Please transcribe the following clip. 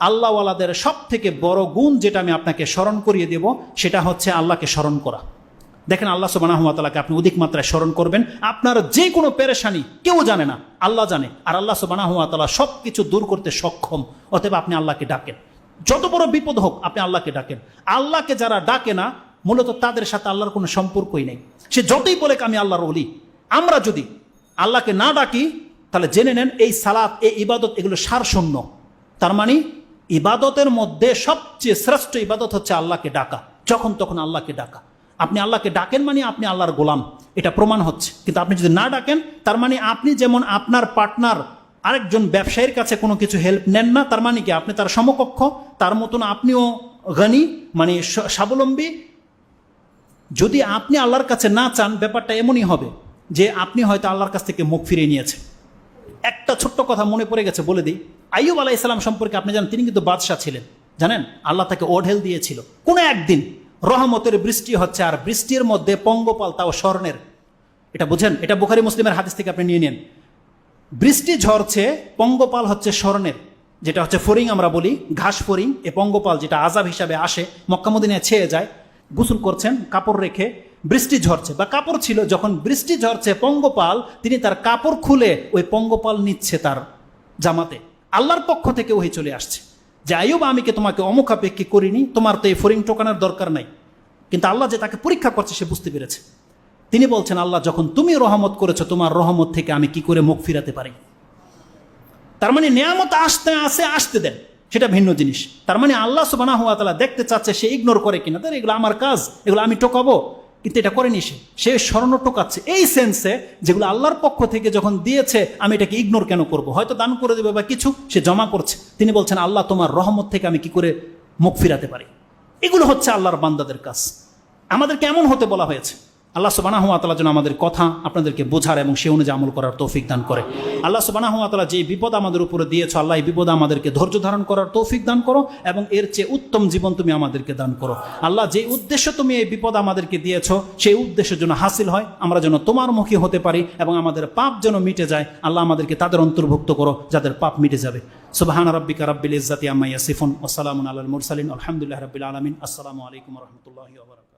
আল্লাহওয়ালাদের সব থেকে বড় গুণ যেটা আমি আপনাকে স্মরণ করিয়ে দেব সেটা হচ্ছে আল্লাহকে স্মরণ করা। দেখেন আল্লাহ সুবহানাহু ওয়া তাআলাকে আপনি অধিক মাত্রায় স্মরণ করবেন, আপনার যে কোনো পেরেশানি কেউ জানে না, আল্লাহ জানে, আর আল্লাহ সুবহানাহু ওয়া তাআলা সব কিছু দূর করতে সক্ষম। অতএব আপনি আল্লাহকে ডাকেন, যত বড় বিপদ হোক আপনি আল্লাহকে ডাকেন। আল্লাহকে যারা ডাকে না মূলত তাদের সাথে আল্লাহর কোনো সম্পর্কই নেই। সে যতই বলে আমি আল্লাহর ওলি, আমরা যদি আল্লাহকে না ডাকি তাহলে জেনে নেন এই সালাত, এই ইবাদত, এগুলো সারশূন্য। তার মানে ইবাদতের মধ্যে সবচেয়ে শ্রেষ্ঠ ইবাদত হচ্ছে আল্লাহকে ডাকা, যখন তখন আল্লাহকে ডাকা। আপনি আল্লাহকে ডাকেন মানে আপনি আল্লাহর গোলাম, এটা প্রমাণ হচ্ছে। কিন্তু আপনি যদি না ডাকেন তার মানে আপনি যেমন আপনার পার্টনার আরেকজন ব্যবসায়ীর কাছে কোনো কিছু হেল্প নেন না, তার মানে কি আপনি তার সমকক্ষ, তার মতন আপনিও গনি মানে স্বাবলম্বী। যদি আপনি আল্লাহর কাছে না চান ব্যাপারটা এমনই হবে যে আপনি হয়তো আল্লাহর কাছ থেকে মুখ ফিরিয়ে নিয়েছেন। একটা ছোট্ট কথা মনে পড়ে গেছে, বলে দিই। আইয়ুব আলাইহিস সালাম সম্পর্কে আপনি জানেন, তিনি কিন্তু বাদশাহ ছিলেন, জানেন? আল্লাহ তাকে ওঢেল দিয়েছিল। কোনো একদিন রহমতের বৃষ্টি হচ্ছে, আর বৃষ্টির মধ্যে পঙ্গপাল, তাও স্বর্ণের। এটা বুঝেন? এটা বুখারী মুসলিমের হাদিস থেকে আপনি নিয়ে নেন। বৃষ্টি ঝরছে, পঙ্গপাল হচ্ছে স্বর্ণের, যেটা হচ্ছে ফড়িং আমরা বলি, ঘাস ফড়িং। এ পঙ্গপাল যেটা আযাব হিসাবে আসে, মক্কা মদিনায় ছেয়ে যায়। গোসল করছেন কাপড় রেখে, বৃষ্টি ঝরছে বা কাপড় ছিল, যখন বৃষ্টি ঝরছে পঙ্গপাল তিনি তার কাপড় খুলে ওই পঙ্গপাল নিচ্ছে তার জামাতে। আল্লাহর পক্ষ থেকে ওহি চলে আসছে যে আইয়ুব, আমি কি তোমাকে অমুখাপেক্ষী করিনি, তোমার তো এই ফড়িং টোকানোর দরকার নাই। কিন্তু আল্লাহ যে তাকে পরীক্ষা করছে সে বুঝতে পেরেছে। তিনি বলছেন, আল্লাহ যখন তুমি রহমত করেছো, তোমার রহমত থেকে আমি কি করে মুখ ফিরাতে পারি? তার মানে নেয়ামত আসতে দেন, সেটা ভিন্ন জিনিস। তার মানে আল্লাহ সুবহানাহু ওয়া তাআলা দেখতে চাচ্ছে সে ইগনোর করে কিনা। তাহলে এগুলো আমার কাজ, এগুলো আমি টোকাবো, কিন্তু এটা করেনি সে স্মরণ টোকাচ্ছে এই সেন্সে, যেগুলো আল্লাহর পক্ষ থেকে যখন দিয়েছে আমি এটাকে ইগনোর কেন করব? হয়তো দান করে দেবে বা কিছু, সে জমা করছে। তিনি বলছেন, আল্লাহ তোমার রহমত থেকে আমি কি করে মুখ ফিরাতে পারি? এগুলো হচ্ছে আল্লাহর বান্দাদের কাজ। আমাদেরকে এমন হতে বলা হয়েছে। আল্লাহ সুবহানাহু ওয়া তাআলা যেন আমাদের কথা আপনাদেরকে বোঝার এবং সে অনুযায়ী আমল করার তৌফিক দান করে। আল্লাহ সুবহানাহু ওয়া তাআলা যে বিপদ আমাদের উপরে দিয়েছো, আল্লাহ এই বিপদ আমাদেরকে ধৈর্য ধারণ করার তৌফিক দান করো এবং এর চেয়ে উত্তম জীবন তুমি আমাদেরকে দান করো। আল্লাহ, যে উদ্দেশ্য তুমি এই বিপদ আমাদেরকে দিয়েছো সেই উদ্দেশ্যের জন্য হাসিল হয়, আমরা যেন তোমার মুখী হতে পারি এবং আমাদের পাপ যেন মিটে যায়। আল্লাহ আমাদেরকে তাদের অন্তর্ভুক্ত করো যাদের পাপ মিটে যাবে। সুবহান রাব্বিকা রাব্বিল ইজ্জাতি আম্মা ইয়াসিফুন ওয়া সালামুন আলাল মুরসালিন আলহামদুলিল্লাহি রাব্বিল আলামিন। আসসালামু আলাইকুম ওয়া রাহমাতুল্লাহি ওয়া বারাকাতুহু।